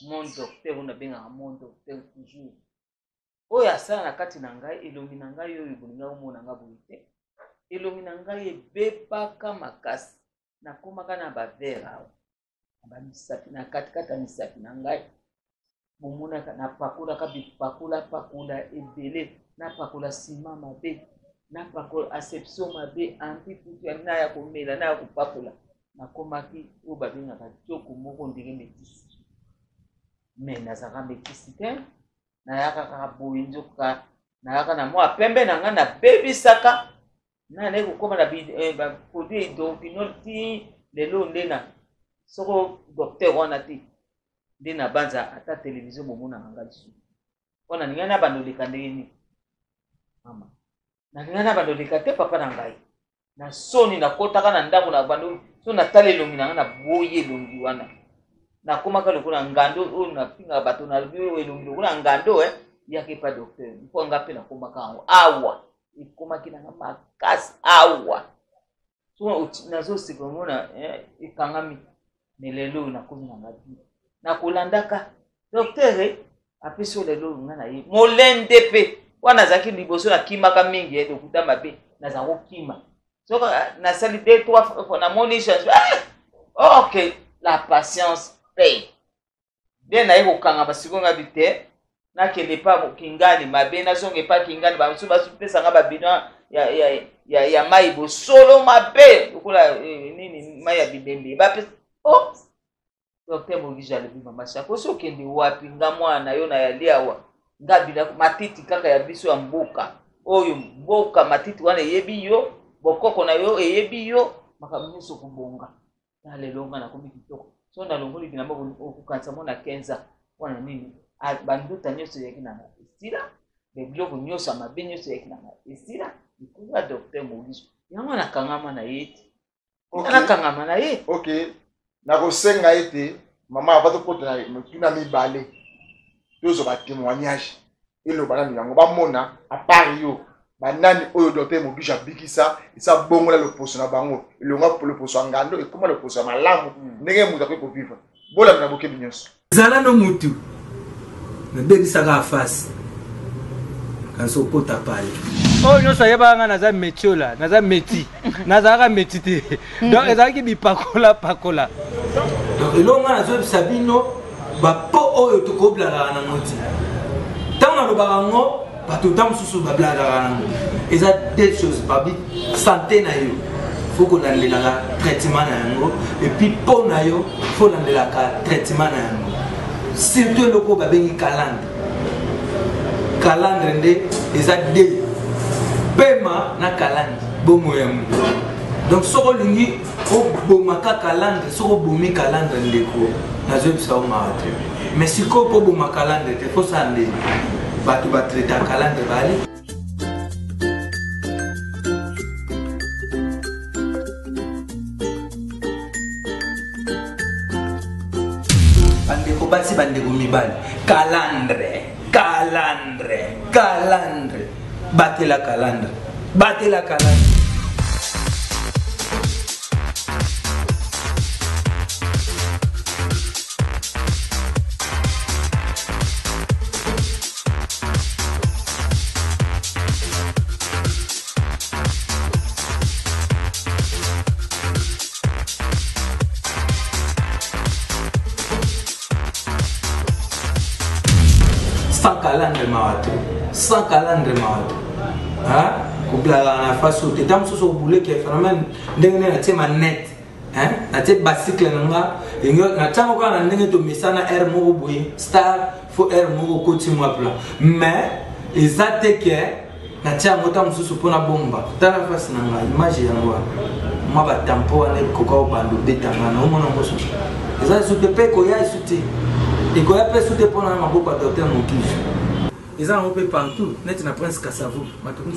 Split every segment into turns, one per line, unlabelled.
mon docteur on a bien un mon docteur toujours oyo asala na kati na ngai elongi na ngai oyo bolinga omona nga boye te elongi na ngai ebebaka makasi nakomaka na bavere awa bamisapi na katikati ya misapi na ngai bomonaka napakolaka bipakula ebele napakola sima mabe napakola asepsio mabe antiputu naya komela naya kopakola nakomaki oyo babengaka tioko moko ndenge metisi me nazalaka metisi te nayaka kaka boye nzoka nayaka na mwa pembe na ngai nabebisaka naye kokoma na baproduit hydroquinol ti lelo ndena soko docteur wana te nde na banza ata televizio bomonaka ngai lisusu mpona ningai na bandoleka ndenge nini mama nalingai na bandoleka te papa na ngai na soni nakotaka na ndako na bando so natala elongi na ngai na boye elongi wana nakomaka lokola ngando oyo napingaka bato na lobi oyo elongi lokola ngando yake pa docteur mpo nga mpe nakomaka yango awa ekomaki na nga makasi awa so nazoseka mona ekangami me lelo oyo nakomi na ngabi nakolandaka docteur apesi oyo lelo nga na ye molende mpe wana nazalaki liboso nakimaka mingi dokuta mabe nazango kima soki nasali 2-3 fois namoni change ok la patience paye nde naye kokanga basiko nga bi te nakende pa kingani mabe nazonge pa kingani bamosusu basupesanga babino ya mai bosolo mabe lokola nini mai ya bibembe bapesa docteur Mogija alobi mama Shako so okende wapi nga mwana yo na yali awa nga bila matiti kaka ya biso ya mboka oyo mboka matiti wana eyebi yo bokoko na yo eyebi yo makambo nyonso kobonga na lelo nga nakomi kitoko so nalongoli bilamba okokanisa mona 15 wana nini banduta nyonso eyaki na esila biloko nyonso ya mabe nyonso eyaki na esila likola docteur Mogija yango nakangama na ye te nakangama na ye
nakosenga ete mama abato kota na mibale tozo ba témoignage eloba na yango bamona a part yo banani oyo docteur Mogija bikisa isa bongola le poso na bango elonga pour le poso ngando et comment le poso malamu ndenge muta ko vivre bola na boke binyoso
zala no mutu na bebisaka face kanso kota pale oh nyonso yebanga naza metiola naza meti nazaka meti te donc ezalaki bipakola donc elonga nazobisa bino bapo oyo tokoblaka na moti ntango nalobaka ngo bato ta mosusu bablakaka nango eza deux choses babi santé na yo faut kolandelaka traitement na yango epuis mpo na yo faut landelaka traitement na yango surtout eloko babengi calandre nde eza de pema na calandre bomo ya moto donc soko olingi obomaka calandre soko obomi calandre ndeko nazoyebisa omaka te mais sikoyo mpo oboma calandre te fosala nde bato batraita calandre bale bandeko basi bandeko mibale calandre batela calandre sans calandre mawato hein koblala na faso te tam so boule ke phénomène ndenge na tie manette hein na tie bicycle nga ngo na tango kana ndenge to misana air moko boye star fo air moko koti mwa pla mais ezate ke na tia ngota mususu pona bomba tala face na nga image yango mwa ba tampo ane kokao bando betanga na omona ngoso ezate so pe ko ya suti et ko ya pe suti pona maboko docteur Mogija. Ils ont un peu partout, net na Prince Kassavou. Maintenant,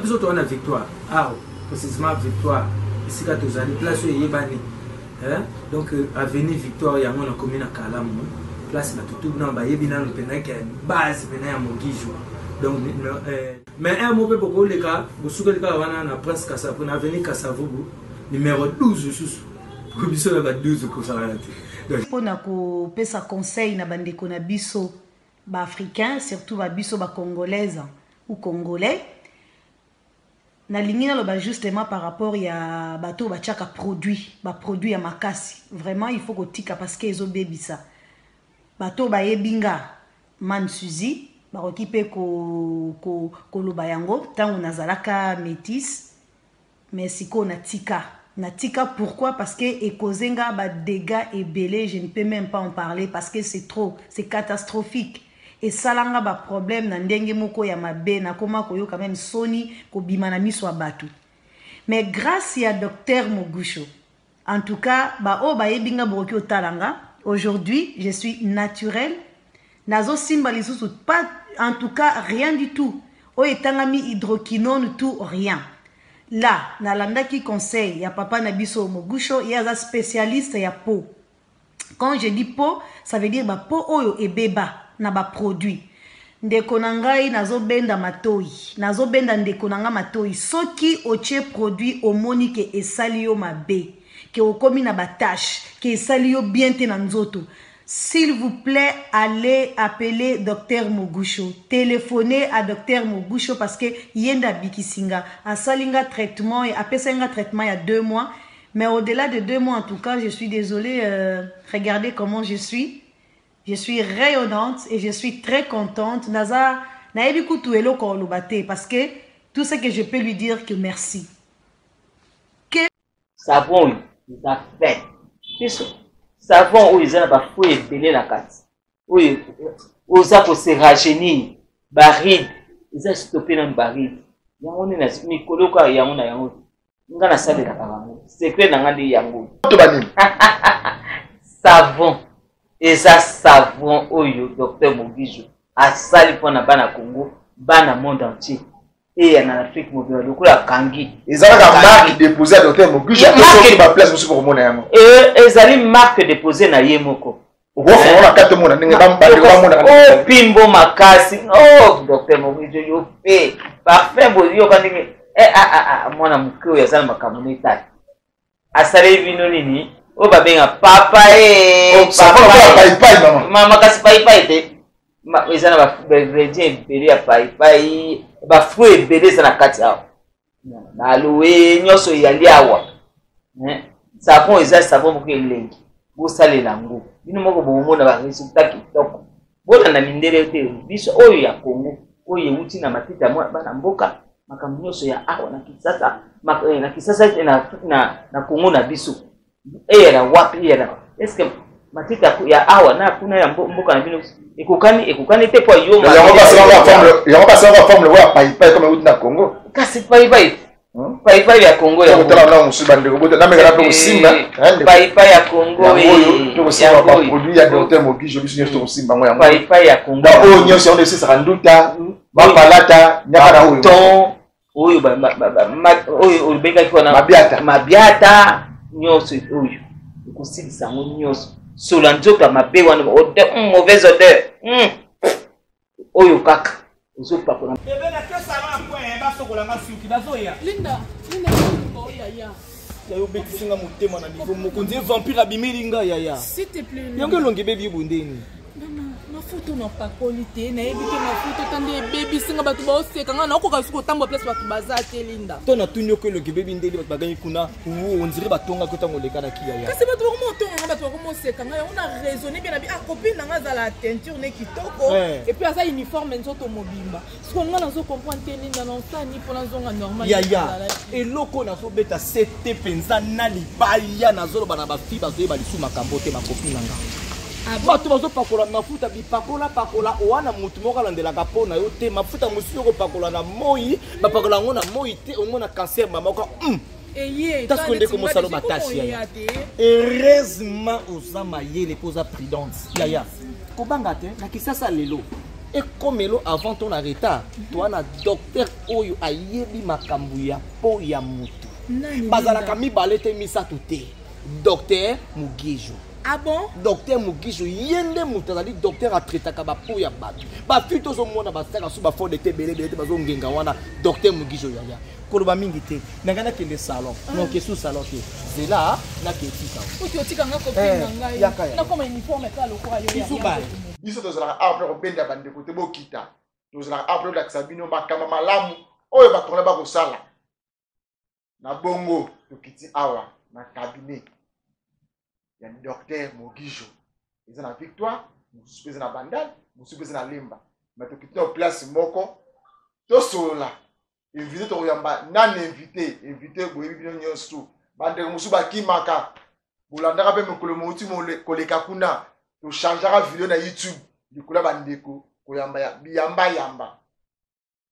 biso on a victoire. Ah, précisément victoire. Ici quand tu as place où yebani. Donc avenue Victoire ya ngona commune à Kalamu. Place na tout na ba yebina le pena ki base pena ya Mogija. Donc mais un mot peu beaucoup les cas, vous souka les cas wana na Prince Kassavou, na avenue Kassavou numéro 12 sous. Biso la 12 ko ça.
Pona ko pesa conseil na bandeko na biso ba africain, surtout ba biso ba congolaise ou congolais. Na ligne na justement par rapport ya bato ba chaka produit ya makasi. Vraiment il faut ko tika parce que ezo bebisa. Bato ba yebinga man suzi ba okipe ko loba yango tango nazalaka métis mais siko na tika pourquoi parce que ekozenga ba dégâts et belé je ne peux même pas en parler parce que c'est catastrophique. Et salanga ba problème na ndenge moko ya mabe na koma koyo quand même soni ko bimana miso abatu. Mais grâce à docteur Mogusho, en tout cas ba o ba yebinga boroki otalanga, aujourd'hui je suis naturel. Nazo simba lisusu pas en tout cas rien du tout. O etangami hydroquinone tout rien. Là, nalanda qui conseille ya papa Nabiso Mogusho, il y a un spécialiste ya peau. Quand je dis peau, ça veut dire ba peau oyo ebeba na ba produit. Ndeko nangai nazobenda matoi. Nazobenda ndeko nanga matoi. Soki oche produit omoni ke esali yo mabe, ke okomi na ba tâche, ke esali yo bien te na nzoto. S'il vous plaît, allez appeler Dr Mogusho. Téléphonez à Dr Mogusho parce que yenda bikisinga. Asalinga traitement et apesenga traitement il y a 2 mois. Mais au-delà de 2 mois, en tout cas, je suis désolée. Regardez comment je suis. Je suis rayonnante et je suis très contente. Naza, naebi kutu elo ko lobate parce que tout ce que je peux lui dire que merci.
Savon, il a fait. Savon où ils ont pas fouillé belé la carte. Oui, aux apôtres se rajeunir, baride, ils ont stoppé dans baride. Yango ni na mikolo ka yango na yango. Ngana sale la karango. Secret na ngandi yango. Savon. Et ça savon oyo docteur Mogusho asali pour na bana Congo, bana monde entier. Et en Afrique mobile, le coup la kangi.
Ils ont la marque déposée à docteur Mogusho. Ils ont place aussi pour mon ami.
Et ils ont une marque déposée na Yemoko.
On a 4 mois.
Oh Pimbo Makasi. Oh docteur Mogusho yo fait. Parfait yo quand moi na mukio ya zala makamunita. Asale vino nini? Oh babenga papa papa. Mama kasi papa ete. Ils ont ba ingrédients belé ya papa. Ba fruit belé ça na kati awa. Na aloe nyoso yali awa. Savon eza savon moko elengi. Bo salela ngo. Bino moko bomona ba resultat kitoko. Bona na mindele te biso oyo ya Congo, oyo euti na matita mwa bana mboka, makambo nyoso ya awa na Kisasa, na Kisasa na Congo na biso. Era wapi era. Est-ce que matita ya awa na kuna ya mboka na bino ekokani te po yo ma.
Yango pas savoir forme le paipai comme euti na Congo.
Kasi paipai. Paipai ya Congo ya.
Tala na musuba ndeko bote na mekala pe Simba.
Paipai ya Congo
to Simba ba produit ya docteur Mogusho biso nyoso to Simba ngo ya.
Paipai ya Congo.
Ba o nyoso on ese sakanduta, ba palata, nyaka na
oyo. Oyo oyo olbenga kiko na mabiata nyoso oyo. Ikusilisa ngo nyoso. Sola nzoka mabe wana odeur, mauvaise odeur. Oyo kaka. Uzopa kuna.
Bébé na que ça va point ba sokola nga suki bazoya.
Linda oh yaya.
Ya yo bekisinga motema na niveau mokonzi vampire abimilinga yaya.
S'il te plaît.
Yango longi bebi bundeni.
Mafuta na pakoli te na yebi ke mafuta tande baby singa batu ba oseka nga na okoka suko tambo place batu baza te Linda.
To na tunyo ko longi bebi ndeli batu bagani kuna on dirait batonga ko tango leka na kia ya.
Kasi batu ba ko tonga batu ba ko oseka nga on a raisonné bien abi copine nga za la teinture ne kitoko et puis asa uniforme nzoto mobimba. Suko nga na zo comprendre te Linda na nsani pona zonga normal.
Yaya eloko na so beta sete penza na libaya na zolo bana ba fi bazo ba lisu makambo te makopine nga. Bato bazo pakola mafuta bipakola pakola oana mutu moko alandelaka pona yo te mafuta mosusu yoko pakola na moi bapakola ngo na moi te omona cancer mama ko tas konde ko mosalo batasi ya heureusement oza mayele poza prudence yaya kobanga te na Kisasa lelo et comme elo avant ton arrêt toi na docteur oyo ayebi makambu ya po ya mutu bazala kami balete misato te docteur Mogusho
Ah bon?
Docteur Mugisho yende mutazali docteur atraitaka ba po ya bato. Ba fito zo mona ba saka su ba fond de tebele belete ba zo ngenga wana docteur Mugisho yaya. Koloba mingi te. Nangana kende salon. Non ke sous salon te. C'est là na ke tika.
Uti otika nga copine ngai. Na koma uniforme ka lokwa yo ya.
Suba. Biso tozala après obenda bande côté bokita. Tozala après la Sabino bakama malamu. Oyo bakona ba kosala. Na bongo tokiti awa na cabinet. Il y a un docteur Mugisho. Ils ont la victoire, nous sommes na bandal, nous sommes na limba. Mais tu quittes en place moko, to sola. Invité to yamba, nan invité boyebi bino nyosu. Bande musuba kimaka. Bolanda ka be mekolo mouti mo koleka kuna. To changera vidéo na YouTube. Dikola bandeko ko yamba.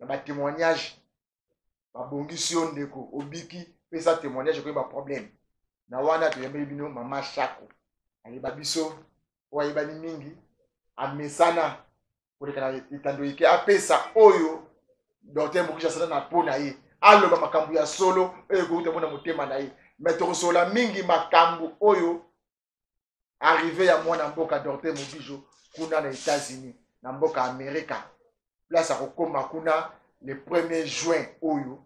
Na ba témoignage. Ba bongisi ondeko obiki pesa témoignage ko ba problème. Na wana tuyembe bino mama Shako ayeba biso wayeba ni mingi amesana kolekana itando ike apesa oyo docteur Mugisho sana na pona ye aloba makambu ya solo oyo ko utamona motema na ye metoko sola mingi makambu oyo arrivé ya mwana mboka docteur Mugisho kuna na États-Unis na mboka Amerika place akokoma kuna le 1er juin oyo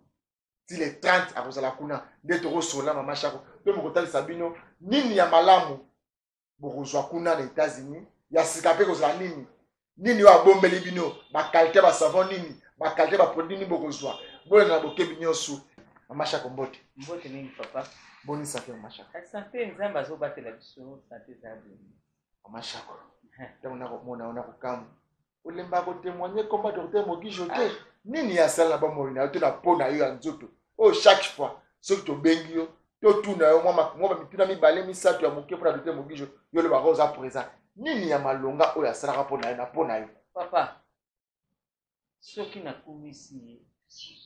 si le 30 akozala kuna nde tokosola mama Shako pe mokotali sabino nini ya malamu bokozwa kuna na États-Unis ya sika pe kozala nini wa bombeli bino ba qualité ba savon nini ba qualité ba produit nini bokozwa bole na bokebi nyosu mama Shako mbote
nini papa
boni santé mama Shako
santé nzamba zo batela biso santé zabi
mama Shako tamo na komona ona kokamu olemba ko témoigner comme docteur Mugisho te nini ya sala ba moina to na pona yo ya nzoto oh chaque fois ce que tu bengi yo to tuna yo moi mituna mibale misato ya moke pour docteur Mugisho yo le baroza présent nini ya malonga oyo asala pona yo
papa soki na kumisi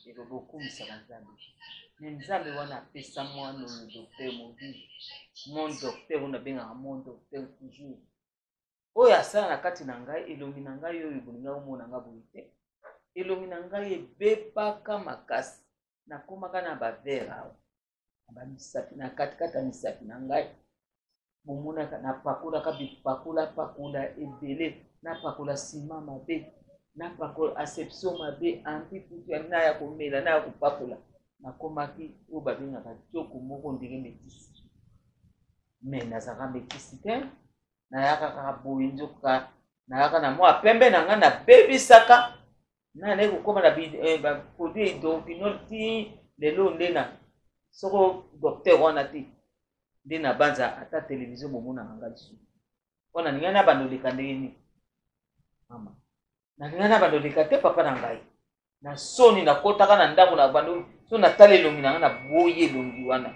ero bokumisa banzambe nzambe wana apesa mwana oyo docteur Mugisho mon docteur on a benga mon docteur toujours oyo asala na kati na ngai elongi na ngai oyo bolinga omona nga boye te elongi na ngai ebebaka makasi nakomaka na bavere awa bamisapi na katikati ya misapi na ngai bomonaka napakolaka bipakula ebele napakola nsima mabe napakola aseption mabe antiputu na ya komela na ya kopakola nakomaki oyo babengaka tioko moko ndenge metisi me nazalaka metisi te nayaka kaka boye nzoka nayaka na mwa pembe na ngai nabebisaka nane kokoma na baproduit hydroquinone ti lelo ndena soko docteur wana te nde na banza ata televizio bomonaka ngai lisusu mpona ningai na bandoleka ndenge nini mama na ningai na bandoleka te papa na ngai na soni nakotaka na ndako na bando so natala elongi na ngai na boye elongi wana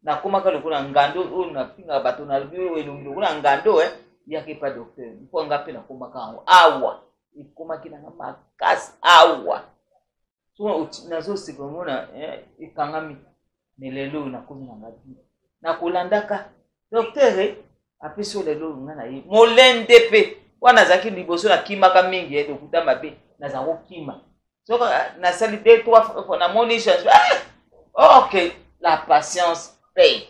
nakomaka lokola ngando oyo napingaka bato na lobi oyo elongi lokola ngando yake pa docteur mpo nga mpe nakomaka yango awa ekomaki nanga makasi awa so nazoseka omona ekangami me lelo oyo nakomi nanga bi nakolandaka docteur apesi oyo lelo nga na ye molende mpe wana nazalaki liboso nakimaka mingi dokuta mabe nazala kokima soki nasali 2-3 fois namoni change ok la patience paye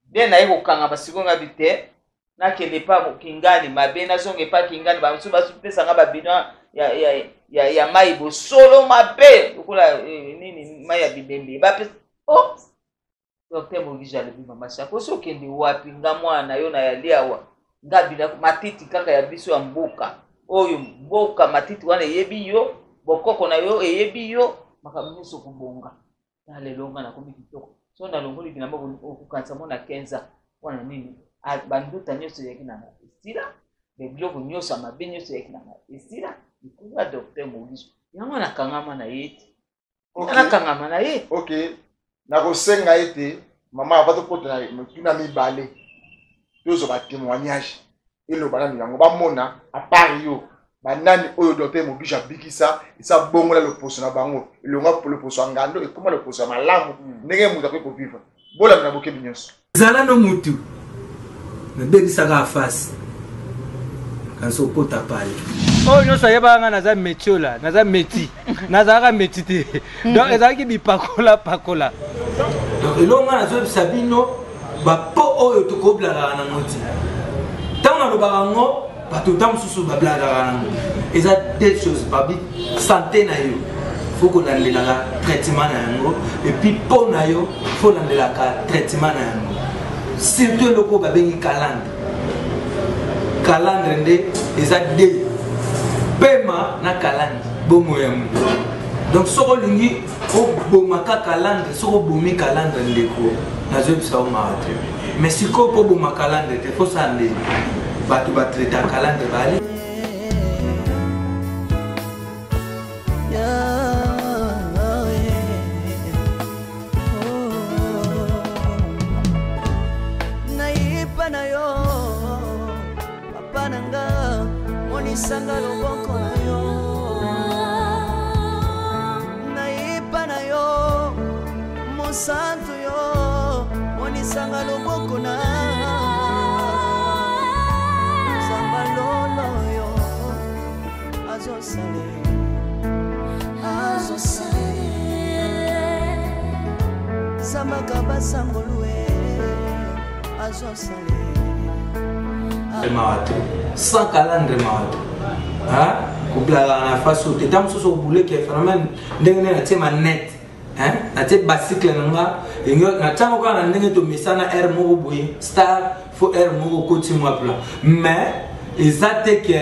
nde naye kokanga basiko nga bi te nakende pa kingani mabe nazonge pa kingani bamosusu basupesanga babino ya mai bosolo mabe lokola nini mai ya bibembe bapesa docteur Mugisho alobi mama Shako so okende wapi nga mwana yo na yali awa nga bila matiti kaka ya biso ya mboka oyo mboka matiti wana eyebi yo bokoko na yo eyebi yo makambo nyonso kobonga na lelo nga nakomi kitoko so nalongoli bilamba okokanisa mona 15 wana nini banduta nyonso eyaki na esila biloko nyonso ya mabe nyonso eyaki na esila likola docteur Mugisho yango nakangama na ye te nakangama na ye
ok nakosenga ete mama avatokota na mibale tozwa témoignage eloba nani yango bamona apart yo banani oyo docteur Mugisho abikisa esa bongola loposo na bango elonga loposo ya ngando ekoma loposo ya malamu ndenge moto akoki kovivre bolami na bokebi nyonso
zala no mutu nabebisaka afasi kanso okota pale oyo nyonso ayebaka nga naza metiola naza meti nazalaka meti te donc ezalaki bipakola donc elonga nazoyebisa bino ba po oyo to ko blaga na ngoti tanga lo barango ba to tam susu ba blaga na eza des choses babi santé na yo faut qu'on ait le traitement na yango et puis po na yo faut qu'on ait le traitement na yango surtout le ko ba bengi calandre nde eza de pema na calandre bomo ya mu donc soko lingi o bomaka calandre soko bomi calandre ndeko nazo bisa o maate mais siko po bomaka calandre te faut sande batu ba traiter calandre bali
na yo papa nanga monisanga loboko na yo naipa na yo mosantu yo monisanga loboko na zamba lolo yo azosale zamba kabasangolue azosale
mawato sans calendrier mawato hein kubla na faso te tam so bouler que phénomène ndenge na tema net hein na te bicycle nga ingo na tango kana ndenge to misana air mo boye star fo air mo ko ti mo pla mais ezate que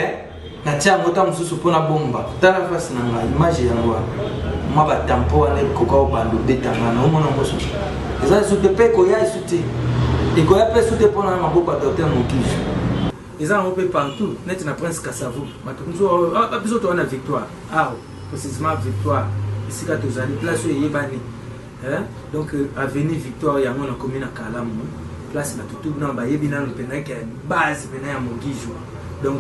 na tango tam so pona bomba tala face na nga image yango ma ba tampo na ko ko bando betanga na mo na mo so eza so te pe ko ya suti et ko ya pe suti pona ma boko docteur Mokiji. Ils ont un peu partout, net na Prince Kassavou. Matunzo a besoin de victoire. Ah, précisément victoire. Ici quand tu as place où yebani. Hein? Donc avenue Victoire ya mona commune à Kalamu. Place na tout na ba yebina no pena que base pena ya Mokiji. Donc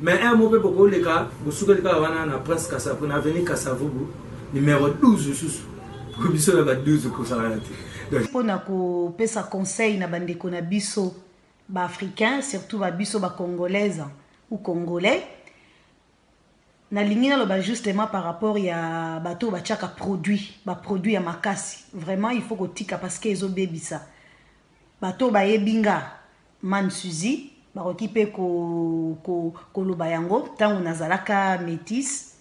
mais un mot beaucoup les cas, vous souka les cas wana na Prince Kassavou na avenue Kassavou numéro 12 sous. Pour biso na ba 12 ko ça là.
Pour na ko pesa conseil na bandeko na biso ba africain surtout ba biso ba congolaise ou congolais na lingina lo ba justement par rapport ya bato ba chaka produit ya makasi vraiment il faut ko tika parce que ezo bebisa bato ba yebinga man suzi ba okipe ko loba yango tango nazalaka métis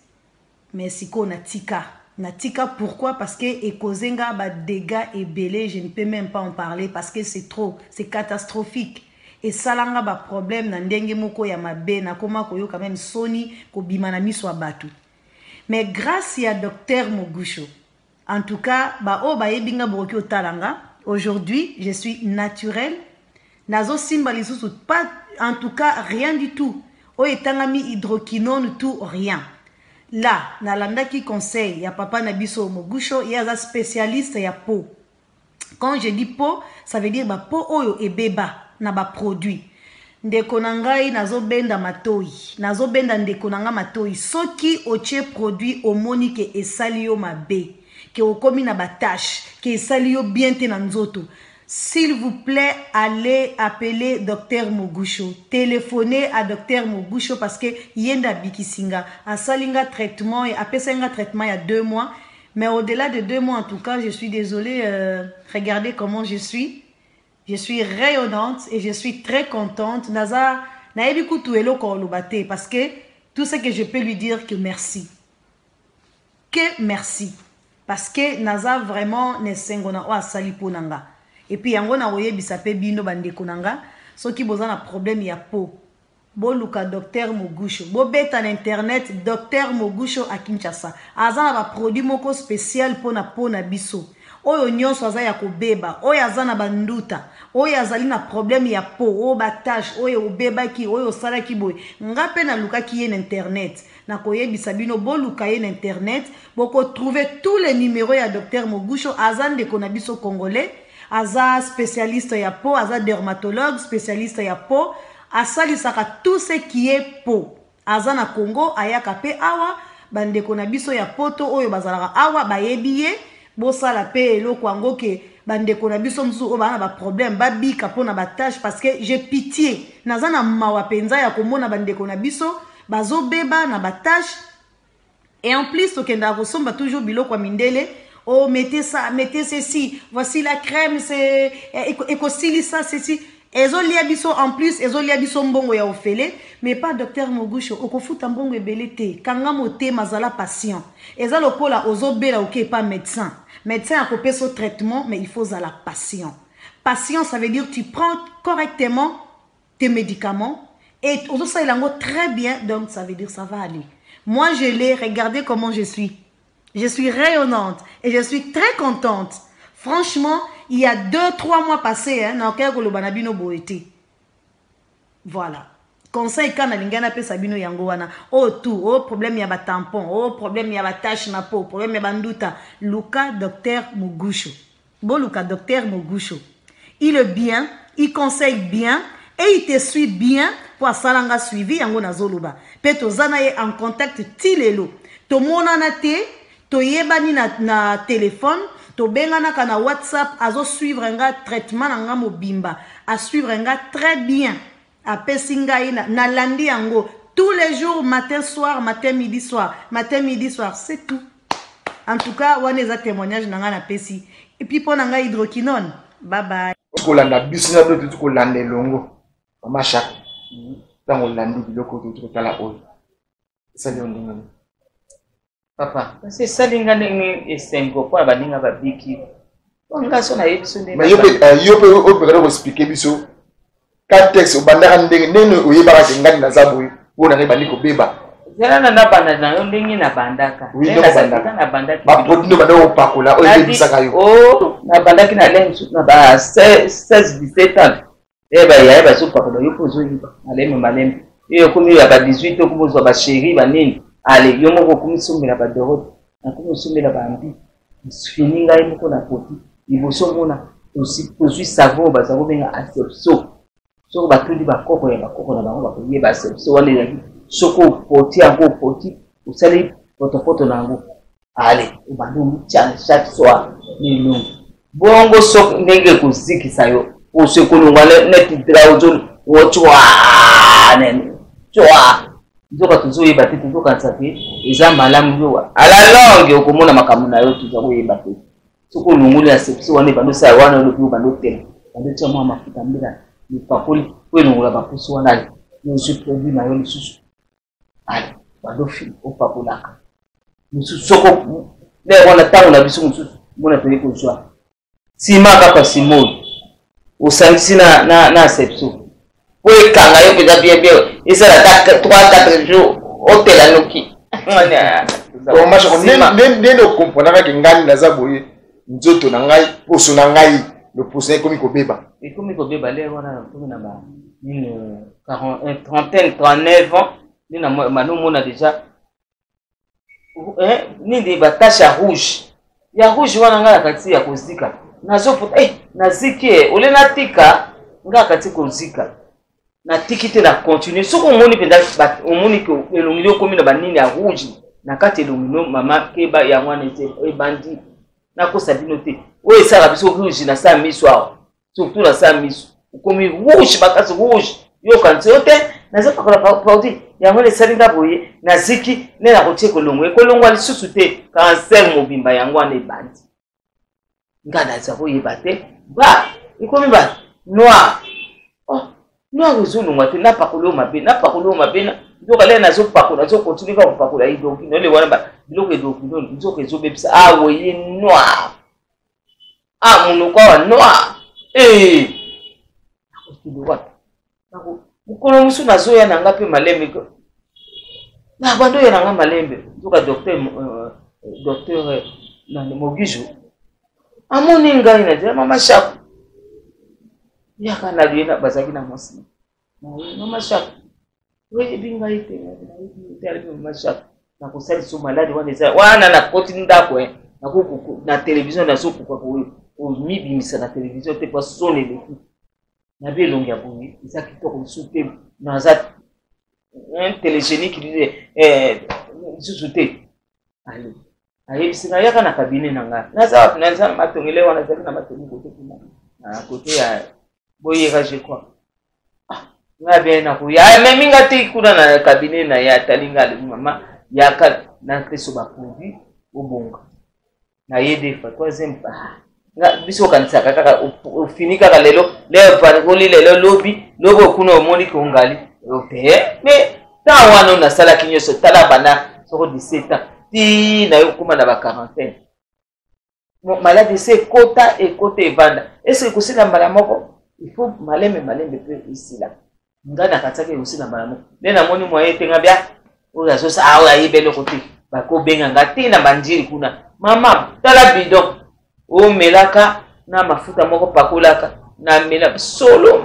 mais siko na tika pourquoi parce que ekozenga ba dégâts et belé je ne peux même pas en parler parce que c'est trop, c'est catastrophique. Et salanga ba problème na ndenge moko ya mabe na koma koyo quand même soni ko bimana miso abatu. Mais grâce à docteur Mogusho, en tout cas ba o ba yebinga boki otalanga, aujourd'hui je suis naturel. Nazo simba lisusu pas en tout cas rien du tout. O etangami hydroquinone tout rien. Là, nalanda qui conseille ya papa Nabiso Mogusho, il y a un spécialiste ya peau. Quand je dis peau, ça veut dire ba peau oyo ebeba na ba produit. Ndeko nangai nazo benda matoi, nazo benda ndeko nanga matoi. Soki oche produit omoni ke esali yo mabe, ke okomi na ba tâche, ke esali yo bien te na nzoto. S'il vous plaît, allez appeler Dr Mogusho. Téléphonez à Dr Mogusho parce que yenda bikisinga. A salinga traitement et après ça traitement il y a 2 mois. Mais au-delà de 2 mois en tout cas, je suis désolée. Regardez comment je suis. Je suis rayonnante et je suis très contente. Naza, naebiku tuelo kolobate parce que tout ce que je peux lui dire que merci. Que merci. Parce que Naza vraiment ne sengona wa saliponanga. Et puis yango na oye bisape bino bandeko nanga soki boza na problème ya peau bo luka docteur Mogusho bo beta na internet docteur Mogusho a Kinshasa azana ba produit moko spécial pona pona biso oyo nyonso aza ya kobeba oyo azana banduta oyo azali na problème ya peau o ba tache oyo obeba ki oyo sala ki boy ngape na luka ki ye na internet na koyebisa bino bo luka ye na internet boko trouver tous les numéros ya docteur Mogusho azande kona biso congolais. Aza spécialiste ya peau, aza dermatologue, spécialiste ya peau, asalisaka tout ce qui est peau. Aza na Congo, ayaka pe awa, bandeko na biso ya poto oyo bazalaka awa bayebiye, bosala pe eloko yango ke bandeko na biso msu o bana ba problème ba bika pona ba tâche parce que j'ai pitié. Naza na mawa penza ya komona bandeko na biso bazo beba na ba tâche. Et en plus okenda kosomba toujours biloko ya mindele oh mettez ça, mettez ceci, voici la crème, c'est écosili ça, ceci. Ezo liabiso en plus, ezo liabiso mbongo ya ofele, mais pas docteur Mogusho, okofuta mbongo ebele te, kanga mote mazala patient. Eza lokola ozo bela ok pas médecin. Médecin a coupé son traitement, mais il faut la patient. Patient, ça veut dire tu prends correctement tes médicaments et ozo sa ilango très bien, donc ça veut dire ça va aller. Moi je l'ai, regardez comment je suis. Je suis rayonnante et je suis très contente. Franchement, il y a 2-3 mois passés, voilà. Conseil quand nalingana pe sabino yango wana. Oh tout, oh problème ya ba tampon, oh problème ya ba tache na peau, problème ya banduta. Luka docteur Mogusho. Bon Luka docteur Mogusho. Il est bien, il conseille bien et il te suit bien pour salanga suivi yango na zoluba. Peto zana ye en contact tilelo. To monana te, to yebani na téléphone. To bengana kana WhatsApp azo suivre nga traitement nga mobimba a suivre nga très bien a pesinga ina na landi yango tous les jours matin soir midi soir c'est tout. En tout cas wana eza témoignage nanga na pesi et puis pona nga hydroquinone bye bye
ko landa bisina do to ko landa longo mama chaque tango landi biloko to kala o ça le ndinga
papa c'est ça linga ngi esengo kwa baninga babiki onga sona yebiso ndenge
mais yope opekana ko expliquer biso ka texte obandaka ndenge nene oyebaka ngani na zabu bona ne bandi ko beba
zela na banda na ndenge na bandaka na bandaki
ba produit banda opakola oyebisaka yo
oh na bandaki na lensu na ba 16-17 ans eba ya eba so pakola yo pozo yiba maleme yo komi ya ba 18 okumozo ba chéri ba nini. Allez, yo moko kumisomela ba dorote, na kumisomela ba ambi. Fini ngai moko na poti. Iboso mona aussi produit savon ba savon benga asepso. Soko ba tudi ba koko ya ba koko na bango ba koye ba asepso wana ya soko poti yango poti usali foto na yango. Allez, ubando chaque soir ni lungu. Bongo sok ndenge kuzikisa yo. Osekolunga net drauzol wochwa nen. Chwa nzoka tuzoyeba te tozokanisa te eza malamu yo ala longue okomona makambo na yo tuzoyeba te soko lunguli ya sepsi wana bandosa wana lobi bandotela bandotia mwa mafuta mbila lipakoli po elongola bapusi wana yozwi produit na yo lisusu ale bandofi opakolaka mosusu soko nde wana ntango na biso mosusu mona toye kozwa nsima kaka simoi osangisi na sepso po ekanga yo mpenza bien ezala 3-4 jours otela noki
nene okomponaka ke ngani naza boye nzoto na ngai poso na ngai loposo ekomi kobeba
le wana tomi na ba 39 ans ni na manomona déjà nini batashe ya rouge wana ngai akati ya kozika nazopota naziki ole natika ngai akati kozika na tikite na continuer soko omoni penda omoni ko elongili okomi na banini ya rouge na kati elongino mama keba ya mwana ete ebandi na kosa bino te oyo esala biso rouge na sa miso awa surtout na sa miso okomi rouge makasi rouge yo kanti yo te naza pakola produit yango esali nga boye naziki nde na kotie ekolongwa lisusu te cancer mobimba yango wana ebandi nga naza koyeba te ba ekomi ba noir noir ezolongwa te napakolo mabe nzoka le nazopakola nazokontinue kaka kopakola hydroquinone ole wana biloko hydroquinone nzoka ezobebisa awo ye noir monoko awa noir mokolo mosu nazoya na nga mpe malembe na bando oya na nga malembe nzoka docteur Mogusho amoni ngai na dira mama shaku yaka na liena bazaki na mwasi mama shaku oyebi ngai te mama shaku na kosalisa maladi wana na koti ndako na télévision nazokoka komibimisa na télévision te po sone eleki na bi elongi ya boye eza kitoko lisusu te naza télégénique lisusu te ayebisi nga yaka na kabine na nga naza matongele wana zali na matongi kote kuna na kote ya boyeka je crois nga bien na kuya memi nga te kuna na kabine na ya talinga mama yaka na peso ba produit obonga na yede fa troisième fois biso kanisa kaka ofini kaka lelo parikoli lelo lobi okuna omoni kongali mais tant wana na sala kinyoso tala bana soko 17 ans ti na yokuma na ba quarantaine maladie c'est kota et côté vanda est-ce que c'est la mbala moko il faut maleme pe ici là ngana katake aussi na mbala moko na moni moyen tenga bia oya so sa oya yebele côté ba ko benga ngati na banjiri kuna mama tala bidon o melaka na mafuta moko pakolaka na mela solo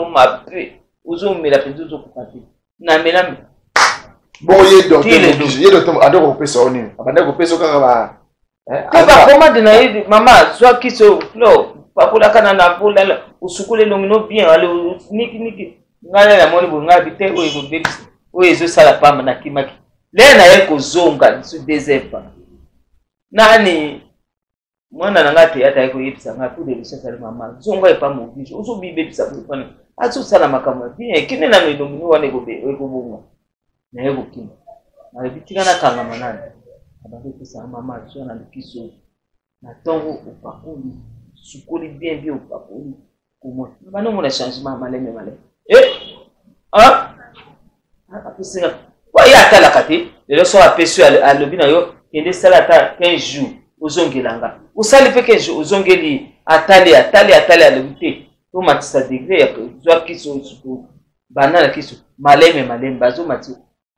mabe uzo mela penzo zo kupati na mela
bon ye docteur adoko pesa oni abanda ko pesa kaka ba
ba koma de na yidi mama soit kiso flo pakolaka na vola usukule longino bien ale niki ngala na moni bunga bite o ego baby o ezo sala pamba na kimaki le na ye ko zonga su désert nani mwana nanga théâtre ko yipisa nga tout de recherche ali mama zonga e pa mo bijo uzo bibe bisa ko pana azu sala makamo bien kine na no domino wane go be ko bongo na yego kimo na bitika na kanga manani abako pesa mama so na kiso na tongo upakuli sukuli bien upakuli komo bana mona changement maleme apesika wa ya tala kati lelo so apesu alobi na yo kende sala ta 15 jours ozongelanga usali pe 15 jours ozongeli atali alobi te to matisa degré ya zwa kiso suku banana kiso maleme bazo mati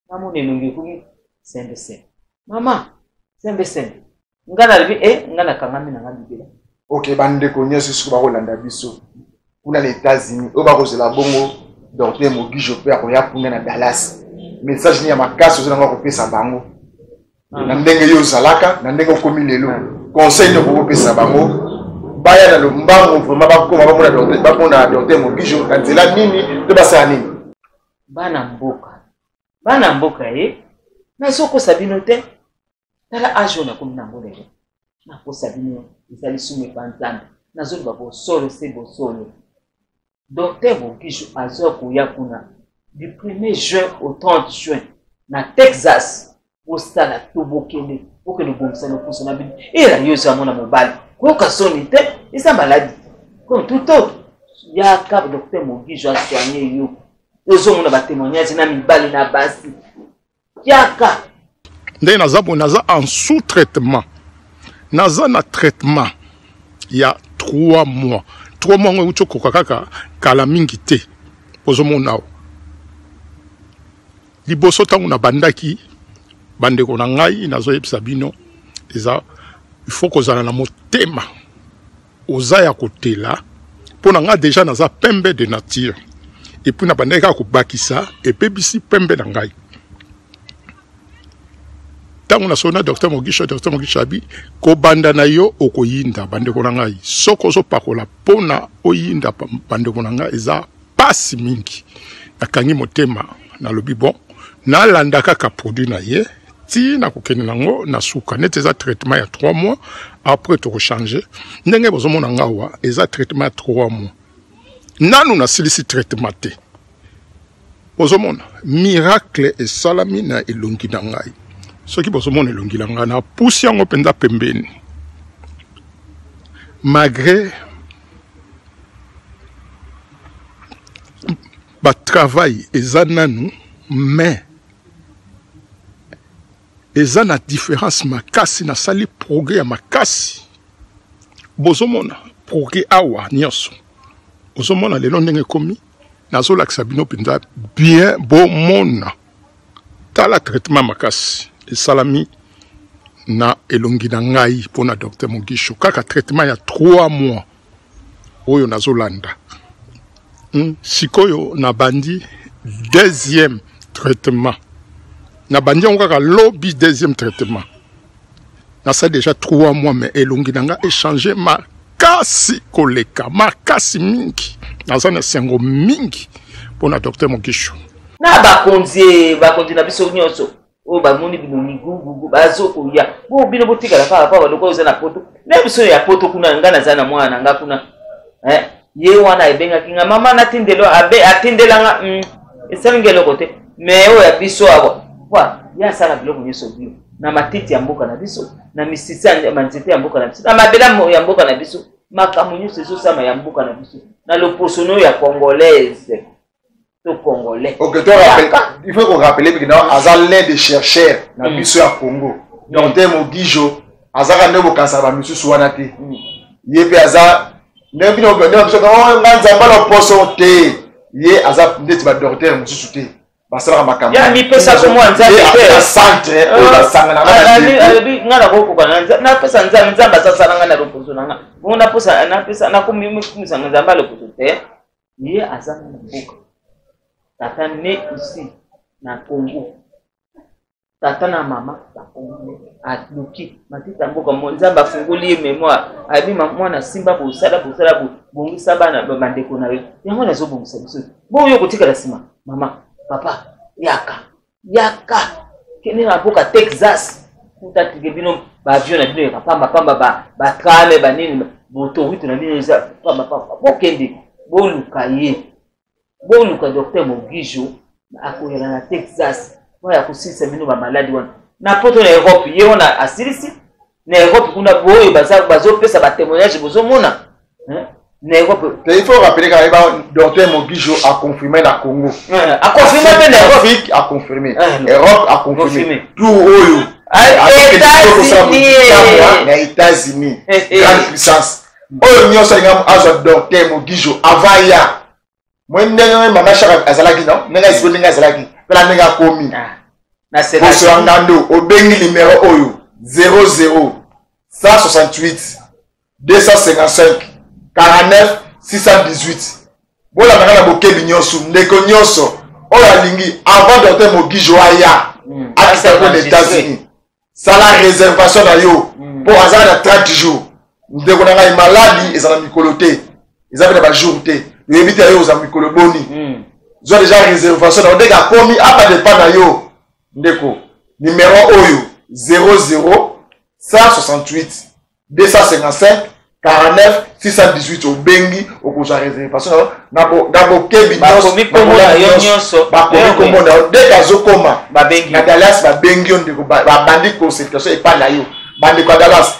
namone nonge kumi sembe mama sembe ngana libi ngana kangami na ngabibela
OK bande ko nyesu suku ba kolanda biso kuna les États-Unis oba ko zela bongo docteur Mogijo pe akoya kuna na Dallas message ni ya makasi ozanga ko pesa bango na ndenge yo zalaka na ndenge komi lelo conseil no ko pesa bango baya na lombango vraiment bakoma bamona docteur Mogijo kanzela nini to basala nini
bana mboka na soko sabino te tala ajo na komi na ngolele na ko sabino izali sume panzanda na zolo babo solo sebo solo docteur Mogijo azoko yakuna du 1er juin au 30 juin na Texas au stade Tobokene pour que nous bombions pour son habit et la yo za mona mobali ko ka sonite isa maladie comme tout autre ya ka docteur Mogijo a soigné yo ozo mona ba témoignage na mibali na basi yaka
ndé naza en sous-traitement naza na traitement il y a 3 mois 3 mois ngo ucho kokaka kala mingi te ozo mona liboso tangu na bandaki bandeko na ngai nazo yebisa bino eza il faut kozala na motema oza ya kotela pona nga déjà naza pembe de nature et puis na bandeka ko bakisa et pebisi pembe na ngai tangu na sona docteur Mogijo abi ko banda na yo okoyinda bandeko na ngai soko zo pakola pona oyinda bandeko na ngai eza pasi mingi akangi motema na lobi bon na landa kaka produit na ye ti na kokene nango na suka net eza traitement ya 3 mois après to changer ndenge bozomona ngawa eza traitement ya 3 mois nanu na silisi traitement te bozomona miracle et salami na elongi na ngai soki bozomona elongi na ngai na pusi yango penza pembeni malgré ba travail eza nanu mais eza na différence makasi na sali progrès ya makasi bozomona progrès awa nyonso bozomona lelo ndenge komi nazolakisa bino penza bien bomona tala traitement makasi esalami na elongi na ngai mpona docteur Mogijo kaka traitement ya 3 mois oyo nazolanda sikoyo na bandi deuxième traitement na bandi on kaka lobby deuxième traitement na ça déjà 3 mois mais elongi nanga échanger makasi koleka makasi mingi na ça na sengo mingi pona docteur Mogijo
na bakonzi na biso nyonso o ba moni bino migugu bazoko ya bo bino botika la pa baloko uza na poto na biso ya poto kuna ngana zana mwana nga kuna ye wana ebenga kinga mama na tindelo abe atindelanga esangelo kote me o ya biso abo wa ya sala biloko nyeso bio na matiti ya mboka na biso na misisi ya manzete ya mboka na biso na mabela ya mboka na biso makambo nyonso ezosama ya mboka na biso na loposono ya congolaise to congolais.
Ok, il faut qu'on rappelle que dans l'un des chercheurs na biso ya Congo Docteur Mogijo azaka ndebo kansaba misusu wana te yepe aza ndebino biso no nganza mbala poso te ye aza ndeti ba docteur misusu te basala makambo
ya mi pesa ko mwanza te
centre o basanga na
ngana ko ko na pesa nzamba sasa na ngana loposo na nga ngona pesa na pesa na ko mimisa nzamba loposo te ye aza na mboka tata né ici na Congo tata na mama na Congo aluki matita mboka monzamba funguli mémoire abi mwana simba busala bongisa bana bandeko na yango nazo bongisa biso bo yo kotika sima mama papa yaka kene na mboka Texas utatige bino ba avion na bino pamba ba trame ba nini moto witu na bino za pamba bokende boluka Docteur Mogijo akoyela na Texas waya kusisa bino ba maladi wana na poto na Europe ye ona asilisi na Europe kuna boyo bazo pesa ba témoignage bozo mona na Europe.
Il faut rappeler que Docteur Mogijo a confirmé la Congo.
A confirmé na
Afrique a confirmé. Europe a confirmé. Tout oyo. États-Unis. Grande puissance. Oyo nyoso ngam azo Docteur Mogijo avant ya. Moi ndenge mama shaka azalaki non? Nenga isiko ndenge azalaki. Pela ndenge akomi.
Na c'est
la Ngando obengi numéro oyo 00 168 255 49 618. Bola ngana bokebi nyoso ndeko nyoso oya lingi avant Docteur Mogijo aya à les États-Unis. Ça la réservation na yo pour azala 30 jours. Ndeko na ngai maladi ezala mikoloté. Ezala ba jour té. Yo éviter yo za mikolo boni. Zo déjà réservation na ndeka komi apa dépend na yo. Ndeko numéro oyo 00 168 255 49 618 au bengi au kuza réservation na bo kebi
bakomi komona yo nyonso
bakomi komona deka zo koma ba bengi na Dallas ba bengi ndeko ba bandi consultation epa na yo bandi kwa Dallas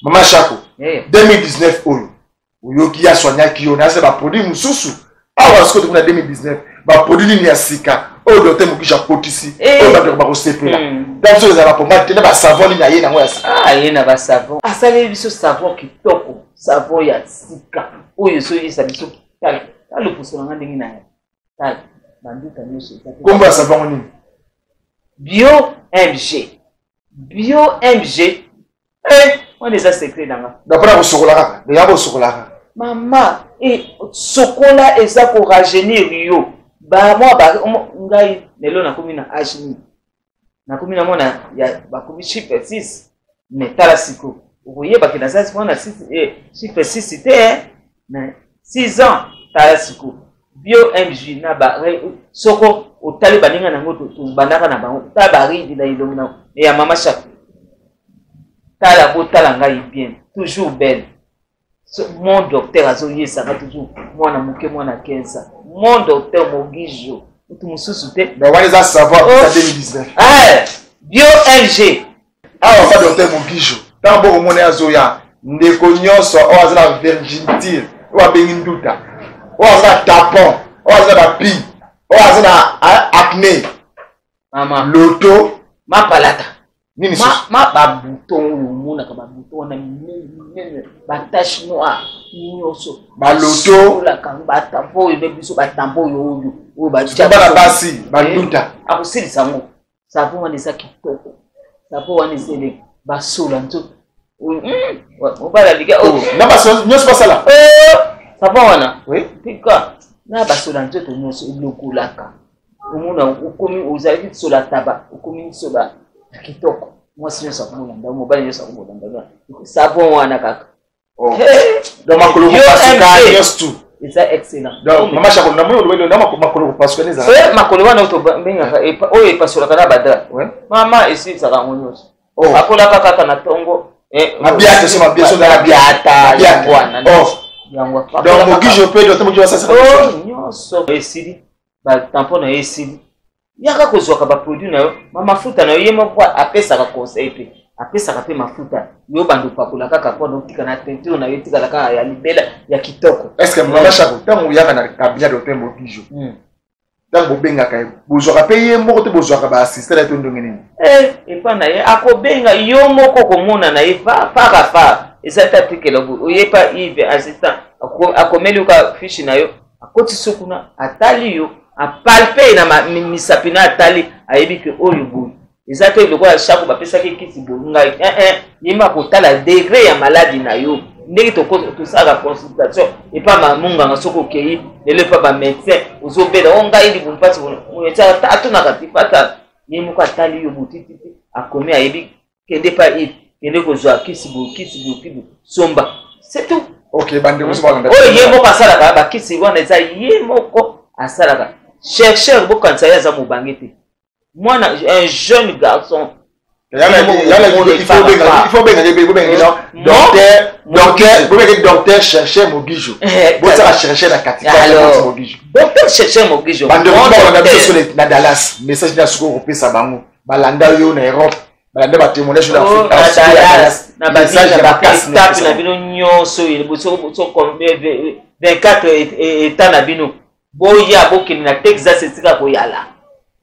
mama Shako 2019 oyo oyoki ya soignaki yo na se ba produit mususu awa siko tukuna 2019 ba produit ni ya sika o Docteur Mogijo kotisi o ba ba ko sepela donc so za ba pomade te ba savon ni na ye na ngo ya sika
ye na ba savon asali biso savon kitoko savon ya sika oyo so yisa biso tala le posona ndenge na tala banduka nyosho
komba savon ni
bio MG on est ça secret danga
d'après ko sokola kaka de yabo sokola
mama sokola eza ko rajeunir yo ba moi ba ngai lelo na komi na age na komi na mona ya ba komi chiffre 6 mais tala siko oye ba kina sasa mona 6 chiffre 6 te na 6 ans tala siko bio MG na ba soko otali baninga na ngoto to bandaka na bango ta bari na ilongi na ya mama Shaka tala botala ngai bien toujours belle. Mon docteur azoyesa toujours mwana muke mwana 15 mon Docteur Mogijo tout mususu te
donc on les a savoir ça 2019
bio MG
pas Docteur Mogijo tant bon mona azoya ndeko nyonso o azala virginité o abengi nduta o azala tapon o azala ba pi o azala acné
mama
loto
mapalata
nini
ma ba bouton mona ka ba bouton na mine ba tache noire nyoso
ba loto
la kan ba tampo yo biso ba tampo yo ba
jaba basi ba nduta
akusili sango sapo wana za kitoko sapo wana zele ba sola nto o ba liga
na ba so nyoso pasala
sapo wana
oui
pika na ba sola nto to nyoso ilokulaka umuna ukomi uzali sola taba ukomi sola kitoko moi si ça pour là mobile ça pour là savon wana kaka
donc makolo pasika yes tout
et ça excellent
donc mama Shako na mo lo na makolo pasika neza
makolo wana to benga o e pasola kana badra mama esi ça ka ngonyos akola kaka na tongo
mabiata so mabiata na mabiata
wana yango
donc Mogijo pe Docteur Mogijo ça
nyonso esili ba tampon na esili yaka kozwaka ba produit na yo mafuta na yo yemo kwa apesaka conseil pe apesaka pe mafuta yo bando pakola kaka kwa tika na teinture na yo tika la kaka ya libela ya kitoko.
Est-ce que mama Chako tango yaka na cabinet docteur Mogijo tango bengaka bozwaka pe ye moko te bozwaka ba assistant na to ndongi nini
epa na ye akobenga yo moko komona na ye fa ezata tikela bu oyepa Yves assistant akomeli ka fiche na yo akoti sokuna atali yo apalpe na misapina atali ayebi ke oyo boy ezata iloko ya Chako bapesaki kisi bolunga yema kotala degré ya maladie na yo ndeki to sala consultation epa mamunga ngasoko kei lele pa ba médecin ozobela onga ili bumpasi muyeta atuna katipata yemo ko atali yo butiti akomi ayebi kende pa kende kozwa kisi bo somba c'est tout.
OK bande ko soba
oyo yemo pasala ka ba kisi wana eza yemo ko asala ka chercheur bo kansa ya za mubangete mwana un jeune garçon
il faut bien docteur chercher Mogijo bota chercher na katika Mogijo
docteur chercher Mogijo
bande na Dallas message na suko kopesa bango balanda yo na Europe balanda ba témoignage na Afrique
na message ba étape na bino nyonso ile boso 24 états na bino boya bokini na Texas etika koyala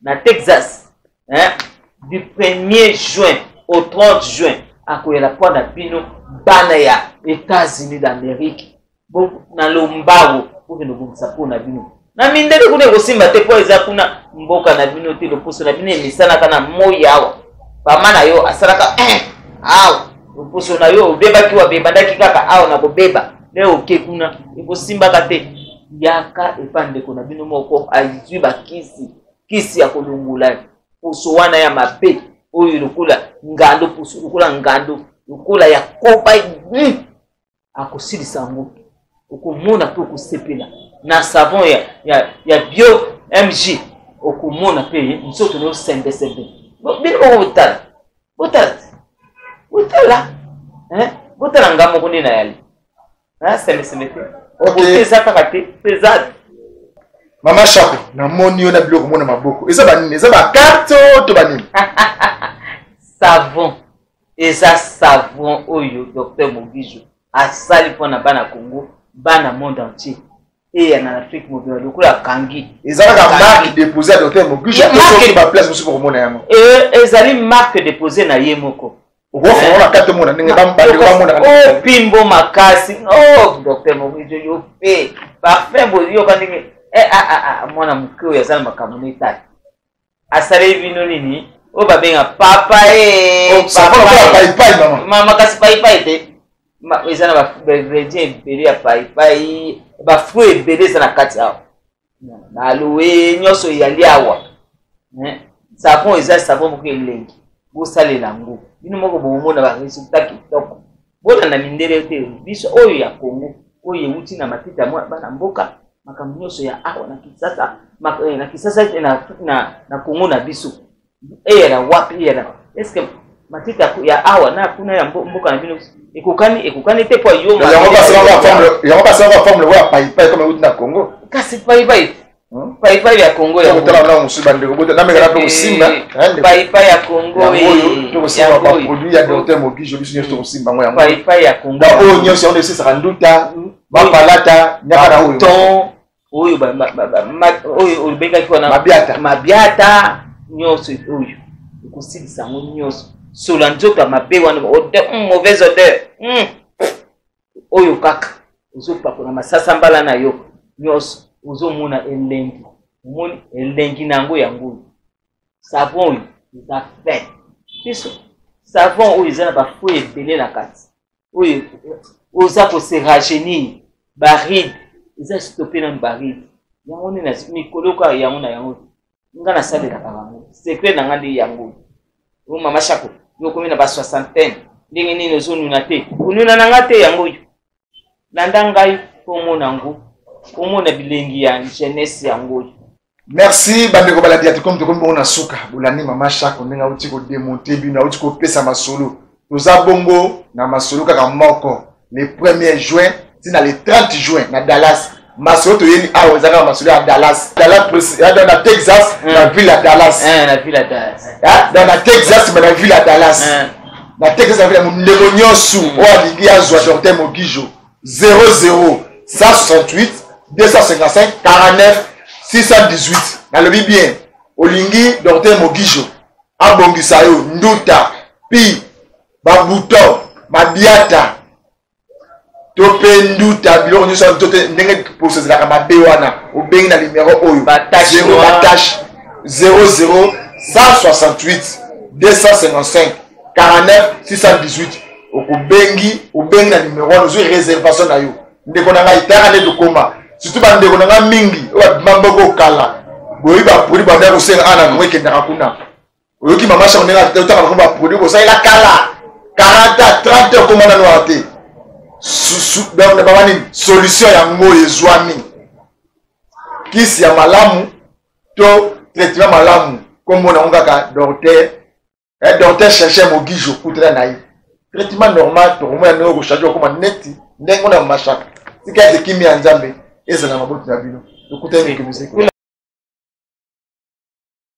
na Texas du 1er juin au 30 juin akoyela kwa na bino bana ya États-Unis d'Amérique bon na lombago pour no bongisa pona bino na mindele kuna kosimba te po eza kuna mboka na bino te loposo na bino emisana kana moya awa pamana yo asalaka awa loposo na yo obebaki wa bebandaki kaka awa na kobeba leo ke kuna ekosimbaka te yaka epande kuna bino moko azwi bakisi ya kolungula puso wana ya mabe oyo lukula ngando puso lukula ngando lukula ya kopa akosilisa ngo okomona pe okosepela na savon ya bio MG okomona pe nsoto no sende bino botala ngamo kuni na yali semete
OK
ça kaka pesade.
Mama Chako na moni yo na biloko mona maboko eza banini eza ba carte to banini
savon eza savon oyo docteur Mogijo asali pona bana Congo bana monde entier et na Afrique mobile lokola kangi
eza ka marque déposée à docteur Mogijo to ba place musu pour mona yango
ezali marque déposée na ye moko
ofa na carte mona ndenge ba mona
pimbo makasi docteur Mogijo yo pe parfait bo yo kanenge mwana mukeo ya zala makamune tati asale bino nini o babenga papa mama kasi pai te eza na ba ingrédients ebele ya pai ba fruits ebele eza na kati awa na aloe nyonso yali awa savon eza savon moko elengi bosalela ngo bino moko bomona ba resultat kitoko bona na mindele te biso oyo ya Congo oyo euti na matita bana mboka makambo nyonso ya awa na kisasa na Congo na biso era wapi era est-ce que matita ya awa na kuna ya mboka na bino ekokani te po yo
yango pasanga forme wa pai comme uti na Congo
kasi pai ya Congo ya
botala na musuba ndeko botala na mekana pe kusimba
pai ya Congo
to kusimba ba produit ya docteur Mogijo biso nyonso to kusimba ngo ya
pai ya Congo
ba o nyonso on ese sakanduta ba palata nyaka na
oyo oyo olibengaki wana mabiata nyonso oyo ekosilisa ngo nyonso sola nzoka mabe wana mauvaise odeur oyo kaka ozopakola masasa mbala na yo nyonso ozomona elengi omoni elengi nango yango savon oyo eza fin biso savon oyo eza na bafruit ebele na kati oyo oza kose rajeunir baride eza stoppé na baride yango nini mikolo kaka yango na yango nga nasalelaka bango secret na nga nde yango o mama Chako yokomi na ba 60 ndenge nini ozonuna te onuna na nga te yango oyo landa ngai pomona ngo omona bilengi ya jeunesse yango oyo.
Merci bandeko baladi ati comme tokomi bongo na suka bolandi mama Chako ndenge auti ko démonter bino auti ko pesa masolo toza bongo na masolo kaka moko le 1er juin tina le 30 juin na Dallas masolo toyeni awa ezaka masolo ya Dallas dans la Texas na ville ya Dallas
na ville ya Dallas
dans la Texas mais na ville ya Dallas na Texas na ville ya ndeko nyonso oyo alingi azwa Dr Mogijo 00 168 255 49 618 nalobi bien olingi Dr Mogijo abongisa yo nduta pi babuto mabiata tope nduta biloko nyonso tote ndenge posezelaka mabe wana obengi na numéro oyo batache 00 168 255 49 618 obengi na numéro wana ozwi réservation na yo ndeko na ngai itaka nde tokoma surtout bandeko na ngai mingi oyo babima mboko okala boyi baproduit bandeko kosenga ana nango ekendaka kuna oyoki mama chango ndenge otaka bango baproduit kosalela kala 40 30 okoma nano wana te babani solution yango ezwami kisi ya malamu to traitement malamu kombo nango kaka docteur cherche Mogijo kutela na ye traitement normal tokomona ndenge okochange okoma neti ndenge na mashaka tika ete kimi ya nzambe ezala maboti na bino ekutani mike muziki